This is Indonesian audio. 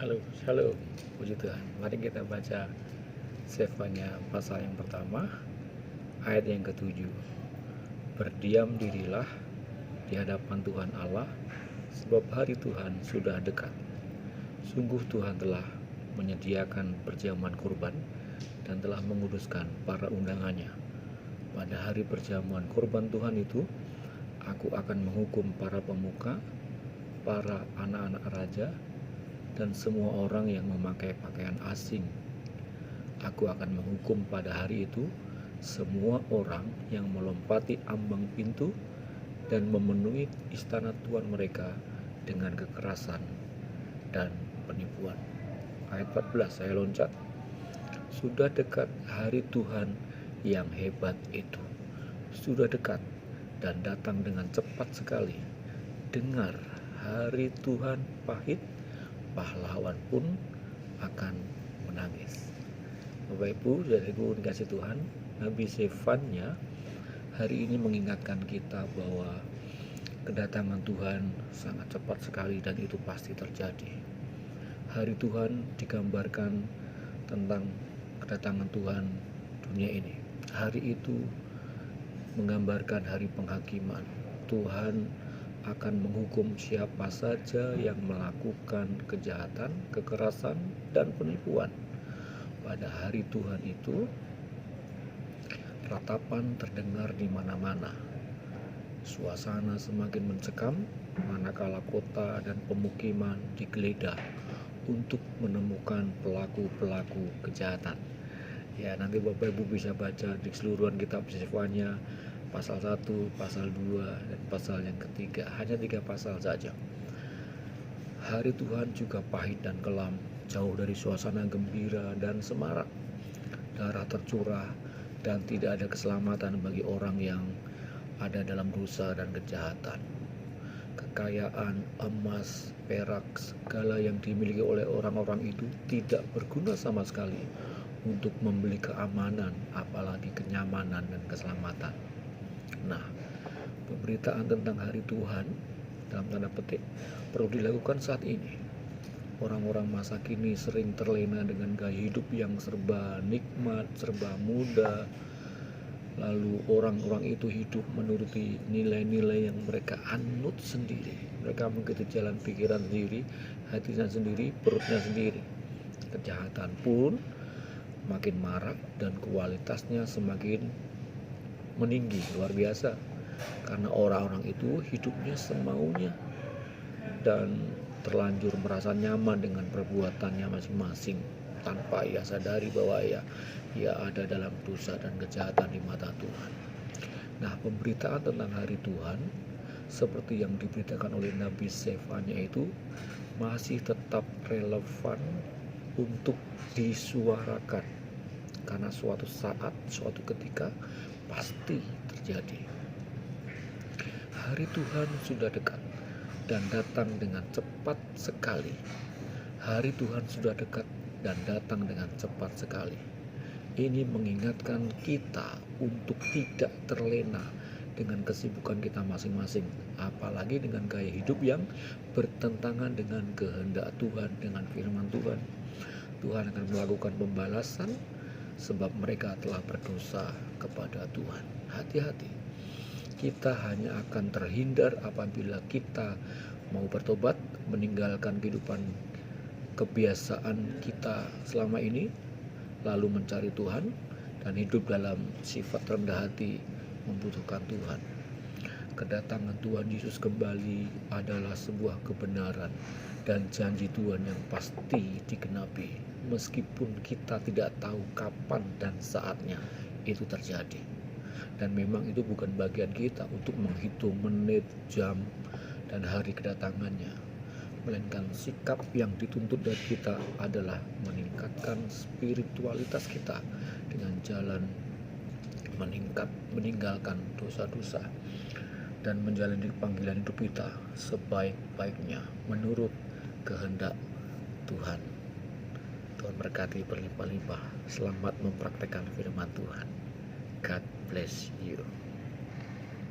Halo, shalom, puji Tuhan. Mari kita baca Sefanya pasal yang pertama, ayat yang ketujuh. Berdiam dirilah di hadapan Tuhan Allah, sebab hari Tuhan sudah dekat. Sungguh Tuhan telah menyediakan perjamuan kurban dan telah menguduskan para undangannya. Pada hari perjamuan kurban Tuhan itu, aku akan menghukum para pemuka, para anak-anak raja, dan semua orang yang memakai pakaian asing. Aku akan menghukum pada hari itu semua orang yang melompati ambang pintu dan memenuhi istana Tuhan mereka dengan kekerasan dan penipuan. Ayat 14, saya loncat. Sudah dekat hari Tuhan yang hebat itu. Sudah dekat dan datang dengan cepat sekali. Dengar, hari Tuhan pahit, pahlawan pun akan menangis. Bapak Ibu, saudaraku dikasih Tuhan, Nabi Sefanya hari ini mengingatkan kita bahwa kedatangan Tuhan sangat cepat sekali dan itu pasti terjadi. Hari Tuhan digambarkan tentang kedatangan Tuhan dunia ini. Hari itu menggambarkan hari penghakiman. Tuhan akan menghukum siapa saja yang melakukan kejahatan, kekerasan, dan penipuan. Pada hari Tuhan itu, ratapan terdengar di mana-mana. Suasana semakin mencekam, manakala kota dan pemukiman digeledah untuk menemukan pelaku-pelaku kejahatan. Ya, nanti Bapak Ibu bisa baca di keseluruhan kitab Sefanya, pasal 1, pasal 2, dan pasal yang ketiga. Hanya 3 pasal saja. Hari Tuhan juga pahit dan kelam, jauh dari suasana gembira dan semarak. Darah tercurah dan tidak ada keselamatan bagi orang yang ada dalam dosa dan kejahatan. Kekayaan, emas, perak, segala yang dimiliki oleh orang-orang itu tidak berguna sama sekali untuk membeli keamanan, apalagi kenyamanan dan keselamatan. Nah, pemberitaan tentang hari Tuhan dalam tanda petik perlu dilakukan saat ini. Orang-orang masa kini sering terlena dengan gaya hidup yang serba nikmat, serba mudah. Lalu orang-orang itu hidup menuruti nilai-nilai yang mereka anut sendiri. Mereka mengikuti jalan pikiran sendiri, hatinya sendiri, perutnya sendiri. Kejahatan pun makin marak dan kualitasnya semakin meninggi, luar biasa, karena orang-orang itu hidupnya semaunya dan terlanjur merasa nyaman dengan perbuatannya masing-masing tanpa ia sadari bahwa ia ada dalam dosa dan kejahatan di mata Tuhan. Nah, pemberitaan tentang hari Tuhan seperti yang diberitakan oleh Nabi Sefanya itu masih tetap relevan untuk disuarakan, karena suatu saat, suatu ketika pasti terjadi. Hari Tuhan sudah dekat dan datang dengan cepat sekali. Hari Tuhan sudah dekat dan datang dengan cepat sekali. Ini mengingatkan kita untuk tidak terlena dengan kesibukan kita masing-masing, apalagi dengan gaya hidup yang bertentangan dengan kehendak Tuhan, dengan firman Tuhan. Tuhan akan melakukan pembalasan sebab mereka telah berdosa kepada Tuhan. Hati-hati. Kita hanya akan terhindar apabila kita mau bertobat, meninggalkan kehidupan kebiasaan kita selama ini, lalu mencari Tuhan dan hidup dalam sifat rendah hati, membutuhkan Tuhan. Kedatangan Tuhan Yesus kembali adalah sebuah kebenaran dan janji Tuhan yang pasti digenapi, meskipun kita tidak tahu kapan dan saatnya itu terjadi. Dan memang itu bukan bagian kita untuk menghitung menit, jam, dan hari kedatangannya, melainkan sikap yang dituntut dari kita adalah meningkatkan spiritualitas kita dengan jalan meninggalkan dosa-dosa dan menjalani panggilan hidup kita sebaik-baiknya menurut kehendak Tuhan. Tuhan berkati berlimpah-limpah. Selamat mempraktekkan firman Tuhan. God bless you.